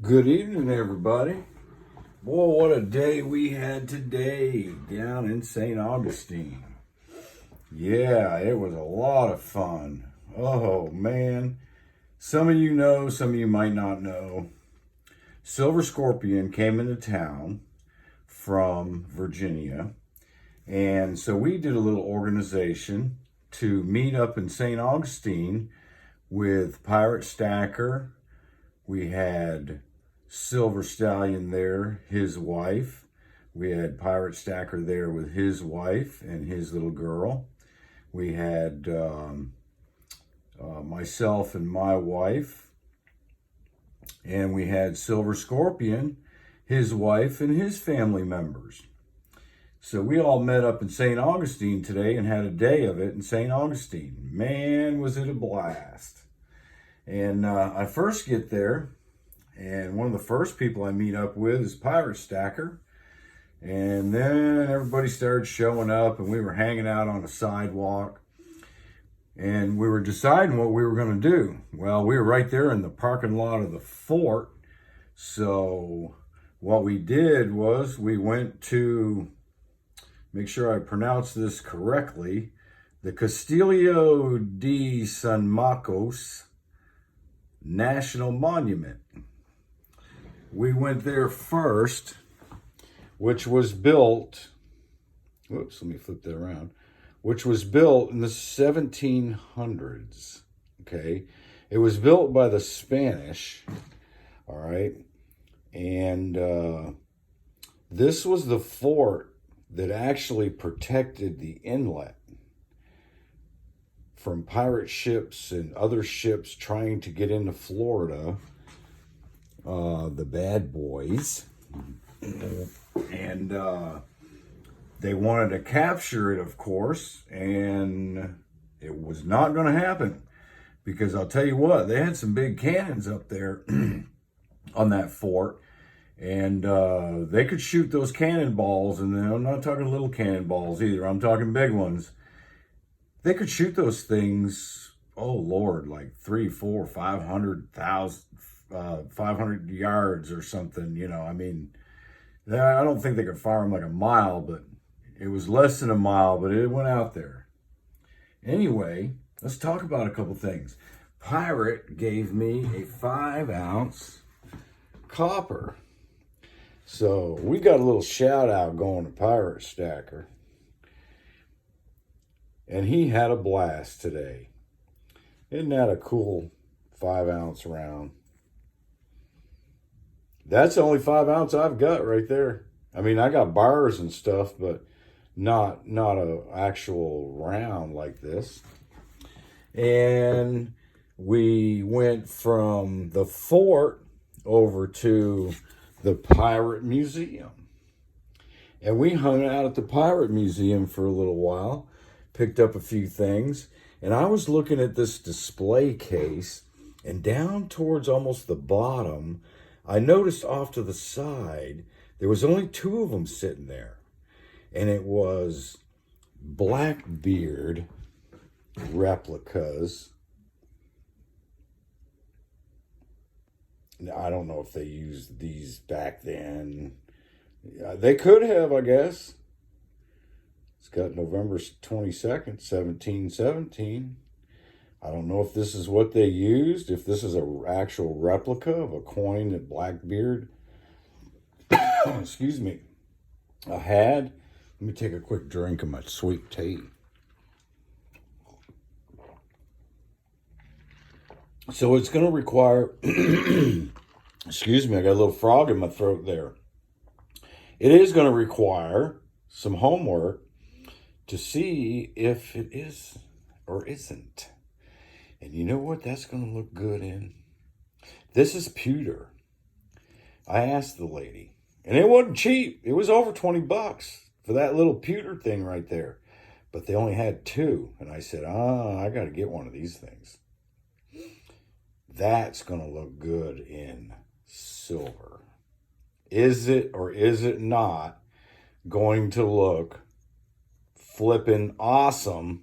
Good evening, everybody. Boy, what a day we had today down in St. Augustine. Yeah, it was a lot of fun. Oh, man. Some of you know, some of you might not know. Silver Scorpion came into town from Virginia. And so we did a little organization to meet up in St. Augustine with Pirate Stacker. We had Silver Stallion there, his wife. We had Pirate Stacker there with his wife and his little girl. We had myself and my wife. And we had Silver Scorpion, his wife, and his family members. So we all met up in St. Augustine today and had a day of it in St. Augustine. Man, was it a blast. And I first get there, and one of the first people I meet up with is Pirate Stacker. And then everybody started showing up, and we were hanging out on the sidewalk. And we were deciding what we were going to do. Well, we were right there in the parking lot of the fort. So what we did was we went to, make sure I pronounce this correctly, the Castillo de San Marcos National Monument. We went there first, which was built, whoops, let me flip that around, which was built in the 1700s, okay? It was built by the Spanish, all right? And this was the fort that actually protected the inlet from pirate ships and other ships trying to get into Florida, the bad boys. And they wanted to capture it, of course, and it was not going to happen. Because I'll tell you what, they had some big cannons up there on that fort. And they could shoot those cannonballs, and I'm not talking little cannonballs either. I'm talking big ones. They could shoot those things, oh Lord, like 300, 400, 500,000, 500 yards or something. You know, I mean, I don't think they could fire them like a mile, but it was less than a mile, but it went out there. Anyway, let's talk about a couple things. Pirate gave me a 5-ounce copper. So we got a little shout out going to Pirate Stacker. And he had a blast today. Isn't that a cool 5-ounce round? That's the only 5-ounce I've got right there. I mean, I got bars and stuff, but not a actual round like this. And we went from the fort over to the Pirate Museum. And we hung out at the Pirate Museum for a little while, picked up a few things, and I was looking at this display case, and down towards almost the bottom, I noticed off to the side, there was only 2 of them sitting there. And it was Blackbeard replicas. I don't know if they used these back then. They could have, I guess. It's got November 22nd, 1717. I don't know if this is what they used, if this is an actual replica of a coin that Blackbeard, excuse me, had. Let me take a quick drink of my sweet tea. So it's going to require, excuse me, I got a little frog in my throat there. It is going to require some homework to see if it is or isn't. And you know what that's going to look good in? This is pewter. I asked the lady, and it wasn't cheap. It was over $20 for that little pewter thing right there. But they only had 2. And I said, I got to get one of these things. That's going to look good in silver. Is it or is it not going to look flippin' awesome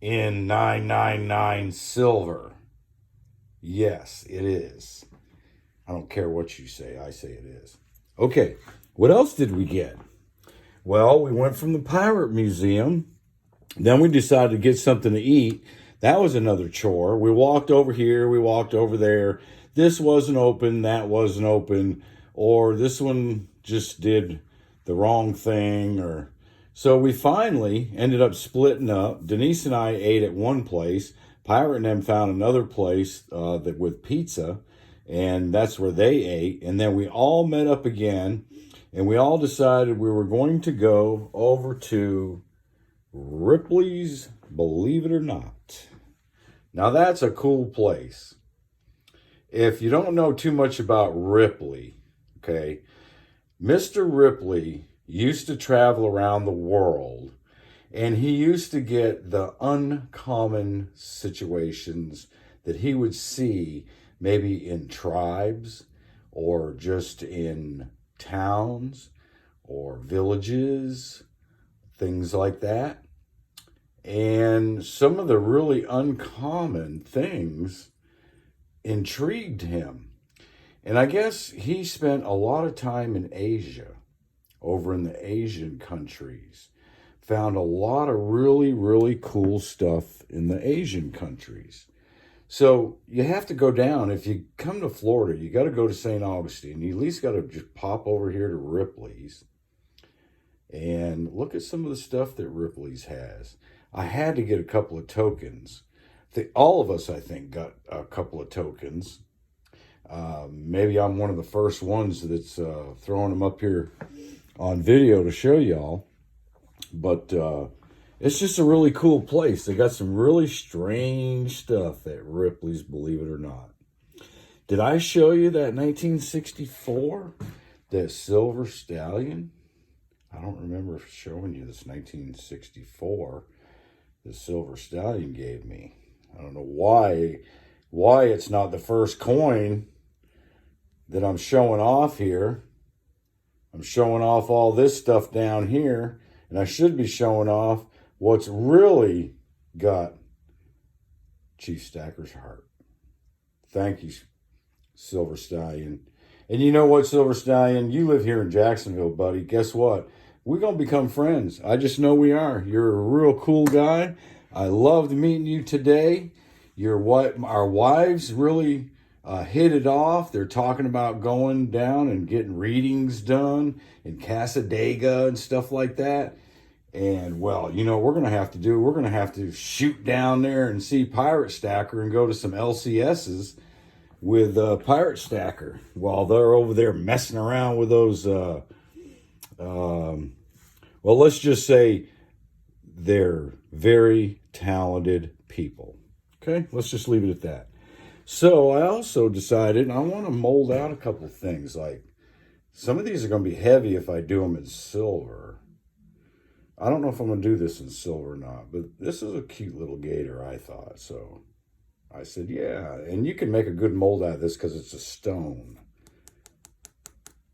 in 999 silver? Yes, it is. I don't care what you say. I say it is. Okay, what else did we get? Well, we went from the Pirate Museum. Then we decided to get something to eat. That was another chore. We walked over here. We walked over there. This wasn't open. That wasn't open. Or this one just did the wrong thing. Or so we finally ended up splitting up. Denise and I ate at one place. Pirate and them found another place that with pizza. And that's where they ate. And then we all met up again. And we all decided we were going to go over to Ripleys Believe It or Not. Now that's a cool place. If you don't know too much about Ripley, okay, Mr. Ripley used to travel around the world, and he used to get the uncommon situations that he would see maybe in tribes or just in towns or villages, things like that. And some of the really uncommon things intrigued him. And I guess he spent a lot of time in Asia, over in the Asian countries. Found a lot of really, really cool stuff in the Asian countries. So you have to go down. If you come to Florida, you got to go to St. Augustine. You at least got to just pop over here to Ripley's and look at some of the stuff that Ripley's has. I had to get a couple of tokens. All of us, I think, got a couple of tokens. Maybe I'm one of the first ones that's throwing them up here on video to show y'all. But it's just a really cool place. They got some really strange stuff at Ripley's, believe it or not. Did I show you that 1964, that silver stallion? I don't remember showing you this 1964, the silver stallion gave me. I don't know why it's not the first coin that I'm showing off here. I'm showing off all this stuff down here, and I should be showing off what's really got Chief Stacker's heart. Thank you, Silver Stallion. And you know what, Silver Stallion? You live here in Jacksonville, buddy. Guess what? We're going to become friends. I just know we are. You're a real cool guy. I loved meeting you today. Our wives really hit it off. They're talking about going down and getting readings done in Casadega and stuff like that. And, well, you know what we're going to have to shoot down there and see Pirate Stacker and go to some LCSs with Pirate Stacker while they're over there messing around with those, well, let's just say they're very talented people. Okay, let's just leave it at that. So I also decided I want to mold out a couple of things. Like, some of these are going to be heavy if I do them in silver. I don't know if I'm going to do this in silver or not, but this is a cute little gator, I thought. So I said, yeah. And you can make a good mold out of this because it's a stone.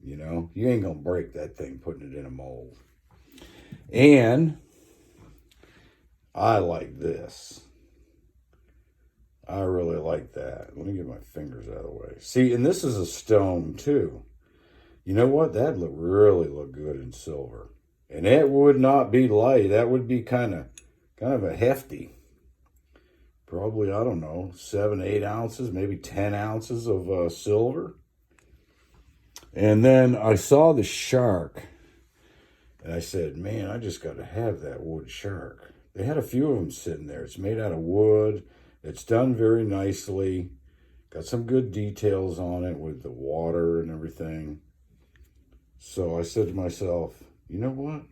You know, you ain't going to break that thing putting it in a mold. And I like this. I really like that. Let me get my fingers out of the way. See, and this is a stone too. You know what? That'd really look good in silver. And it would not be light. That would be kind of a hefty. Probably, I don't know, 7, 8 ounces, maybe 10 ounces of silver. And then I saw the shark. And I said, man, I just got to have that wood shark. They had a few of them sitting there. It's made out of wood. It's done very nicely. Got some good details on it with the water and everything. So I said to myself, you know what?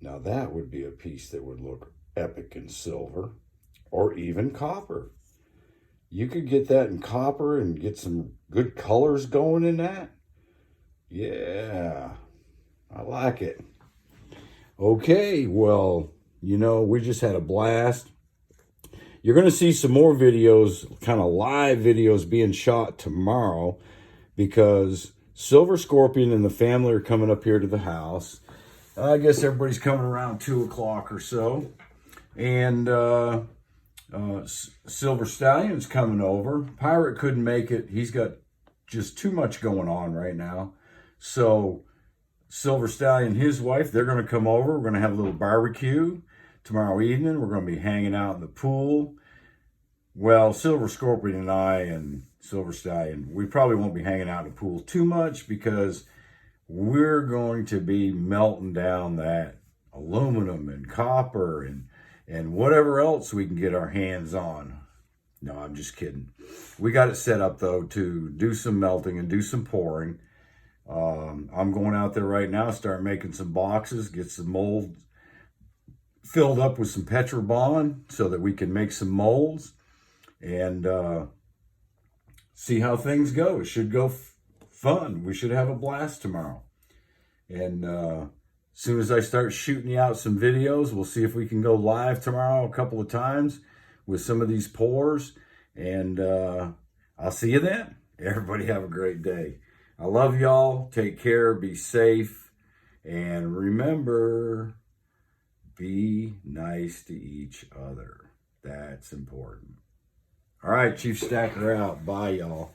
Now that would be a piece that would look epic in silver or even copper. You could get that in copper and get some good colors going in that. Yeah, I like it. Okay, well, you know, we just had a blast. You're going to see some more videos, kind of live videos being shot tomorrow because Silver Scorpion and the family are coming up here to the house. I guess everybody's coming around 2 o'clock or so. And Silver Stallion's coming over. Pirate couldn't make it. He's got just too much going on right now. So Silver Stallion and his wife, they're going to come over. We're going to have a little barbecue tomorrow evening. We're going to be hanging out in the pool. Well, Silver Scorpion and I and Silver Stallion, we probably won't be hanging out in the pool too much because we're going to be melting down that aluminum and copper and whatever else we can get our hands on. No, I'm just kidding. We got it set up, though, to do some melting and do some pouring. I'm going out there right now, start making some boxes, get some molds filled up with some Petrobond so that we can make some molds and see how things go. It should go fun. We should have a blast tomorrow. And as soon as I start shooting you out some videos, we'll see if we can go live tomorrow a couple of times with some of these pours. And I'll see you then. Everybody have a great day. I love y'all. Take care. Be safe. And remember, be nice to each other. That's important. All right, Chief Stacker out. Bye, y'all.